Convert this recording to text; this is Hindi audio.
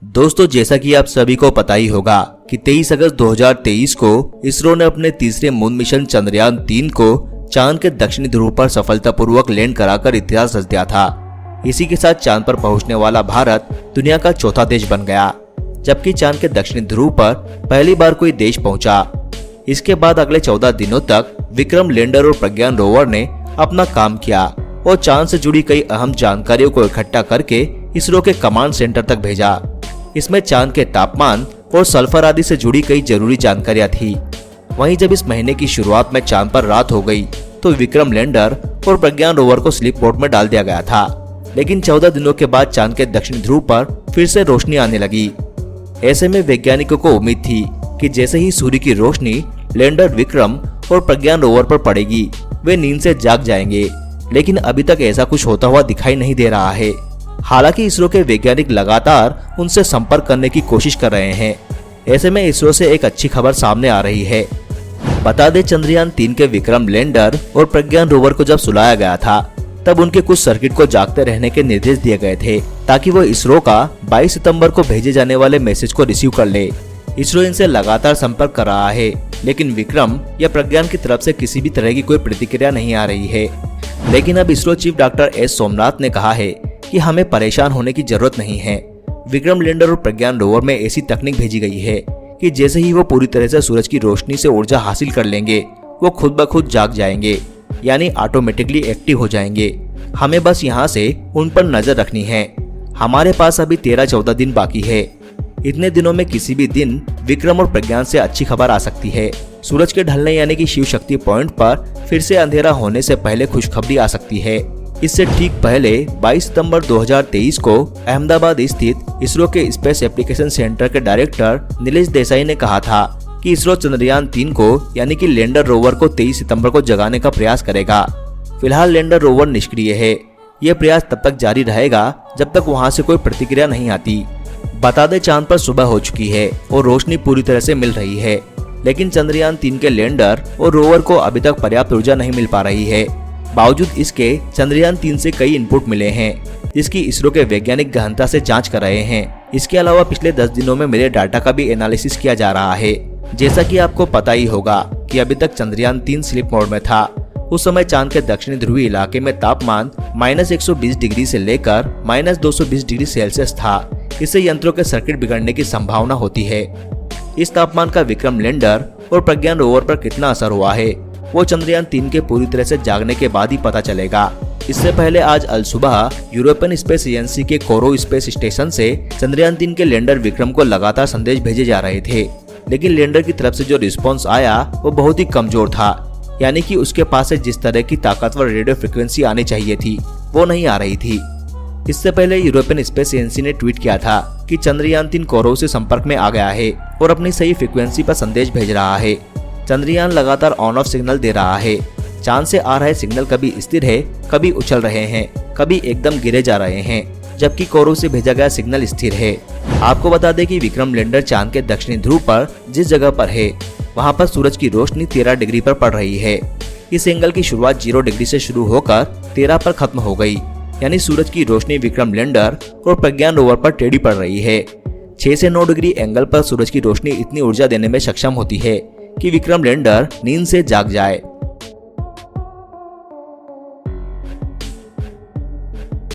दोस्तों, जैसा कि आप सभी को पता ही होगा कि 23 अगस्त 2023 को इसरो ने अपने तीसरे मून मिशन चंद्रयान 3 को चांद के दक्षिणी ध्रुव पर सफलतापूर्वक लैंड कराकर इतिहास रच दिया था। इसी के साथ चांद पर पहुंचने वाला भारत दुनिया का चौथा देश बन गया, जबकि चांद के दक्षिणी ध्रुव पर पहली बार कोई देश पहुंचा। इसके बाद अगले 14 दिनों तक विक्रम लैंडर और प्रज्ञान रोवर ने अपना काम किया और चांद से जुड़ी कई अहम जानकारियों को इकट्ठा करके इसरो के कमांड सेंटर तक भेजा। इसमें चांद के तापमान और सल्फर आदि से जुड़ी कई जरूरी जानकारियां थी। वहीं जब इस महीने की शुरुआत में चांद पर रात हो गई तो विक्रम लैंडर और प्रज्ञान रोवर को स्लीप मोड में डाल दिया गया था। लेकिन 14 दिनों के बाद चांद के दक्षिणी ध्रुव पर फिर से रोशनी आने लगी। ऐसे में वैज्ञानिकों को उम्मीद थी कि जैसे ही सूर्य की रोशनी लैंडर विक्रम और प्रज्ञान रोवर पर पड़ेगी वे नींद से जाग जाएंगे, लेकिन अभी तक ऐसा कुछ होता हुआ दिखाई नहीं दे रहा है। हालांकि इसरो के वैज्ञानिक लगातार उनसे संपर्क करने की कोशिश कर रहे हैं। ऐसे में इसरो से एक अच्छी खबर सामने आ रही है। बता दें, चंद्रयान 3 के विक्रम लैंडर और प्रज्ञान रोवर को जब सुलाया गया था तब उनके कुछ सर्किट को जागते रहने के निर्देश दिए गए थे ताकि वो इसरो का 22 सितंबर को भेजे जाने वाले मैसेज को रिसीव कर ले। इसरो इनसे लगातार संपर्क कर रहा है, लेकिन विक्रम या प्रज्ञान की तरफ से किसी भी तरह की कोई प्रतिक्रिया नहीं आ रही है। लेकिन अब ISRO chief doctor S Somnath ने कहा है कि हमें परेशान होने की जरूरत नहीं है। विक्रम लैंडर और प्रज्ञान रोवर में ऐसी तकनीक भेजी गई है कि जैसे ही वो पूरी तरह से सूरज की रोशनी से ऊर्जा हासिल कर लेंगे वो खुद ब खुद जाग जाएंगे, यानी ऑटोमेटिकली एक्टिव हो जाएंगे। हमें बस यहाँ से उन पर नजर रखनी है। हमारे पास अभी 13-14 दिन बाकी है। इतने दिनों में किसी भी दिन विक्रम और प्रज्ञान से अच्छी खबर आ सकती है। सूरज के ढलने यानी कि शिव शक्ति पॉइंट पर फिर से अंधेरा होने से पहले खुशखबरी आ सकती है। इससे ठीक पहले 22 सितंबर 2023 को अहमदाबाद स्थित इसरो के स्पेस एप्लीकेशन सेंटर के डायरेक्टर नीलेश देसाई ने कहा था कि इसरो चंद्रयान 3 को यानी कि लैंडर रोवर को 23 सितंबर को जगाने का प्रयास करेगा। फिलहाल लैंडर रोवर निष्क्रिय है। यह प्रयास तब तक जारी रहेगा जब तक वहां से कोई प्रतिक्रिया नहीं आती। बता दें, चांद पर सुबह हो चुकी है और रोशनी पूरी तरह से मिल रही है, लेकिन चंद्रयान 3 के लैंडर और रोवर को अभी तक पर्याप्त ऊर्जा नहीं मिल पा रही है। बावजूद इसके चंद्रयान 3 से कई इनपुट मिले हैं, जिसकी इसरो के वैज्ञानिक गहनता से जांच कर रहे हैं। इसके अलावा पिछले 10 दिनों में मिले डाटा का भी एनालिसिस किया जा रहा है। जैसा कि आपको पता ही होगा कि अभी तक चंद्रयान 3 स्लीप मोड में था। उस समय चांद के दक्षिणी ध्रुवीय इलाके में तापमान -120 डिग्री से लेकर -220 डिग्री सेल्सियस था। इससे यंत्रों के सर्किट बिगड़ने की संभावना होती है। इस तापमान का विक्रम लैंडर और प्रज्ञान रोवर पर कितना असर हुआ है वो चंद्रयान 3 के पूरी तरह से जागने के बाद ही पता चलेगा। इससे पहले आज अल सुबह यूरोपियन स्पेस एजेंसी के कोरो स्पेस स्टेशन से चंद्रयान 3 के लैंडर विक्रम को लगातार संदेश भेजे जा रहे थे, लेकिन लैंडर की तरफ से जो रिस्पॉन्स आया वो बहुत ही कमजोर था। यानी कि उसके पास से जिस तरह की ताकतवर रेडियो फ्रिक्वेंसी आनी चाहिए थी वो नहीं आ रही थी। इससे पहले यूरोपियन स्पेस एजेंसी ने ट्वीट किया था कि चंद्रयान 3 कोरो से संपर्क में आ गया है और अपनी सही फ्रिक्वेंसी पर संदेश भेज रहा है। चंद्रयान लगातार ऑन ऑफ सिग्नल दे रहा है। चांद से आ रहे सिग्नल कभी स्थिर है, कभी उछल रहे हैं, कभी एकदम गिरे जा रहे हैं, जबकि कोरो से भेजा गया सिग्नल स्थिर है। आपको बता दें कि विक्रम लैंडर चांद के दक्षिणी ध्रुव पर जिस जगह पर है वहां पर सूरज की रोशनी 13 डिग्री पर पड़ रही है। इस एंगल की शुरुआत 0 डिग्री से शुरू होकर 13 पर खत्म हो गई, यानी सूरज की रोशनी विक्रम लैंडर और प्रज्ञान रोवर पर टेढ़ी पड़ रही है। 6 से 9 डिग्री एंगल पर सूरज की रोशनी इतनी ऊर्जा देने में सक्षम होती है कि विक्रम लैंडर नींद से जाग जाए।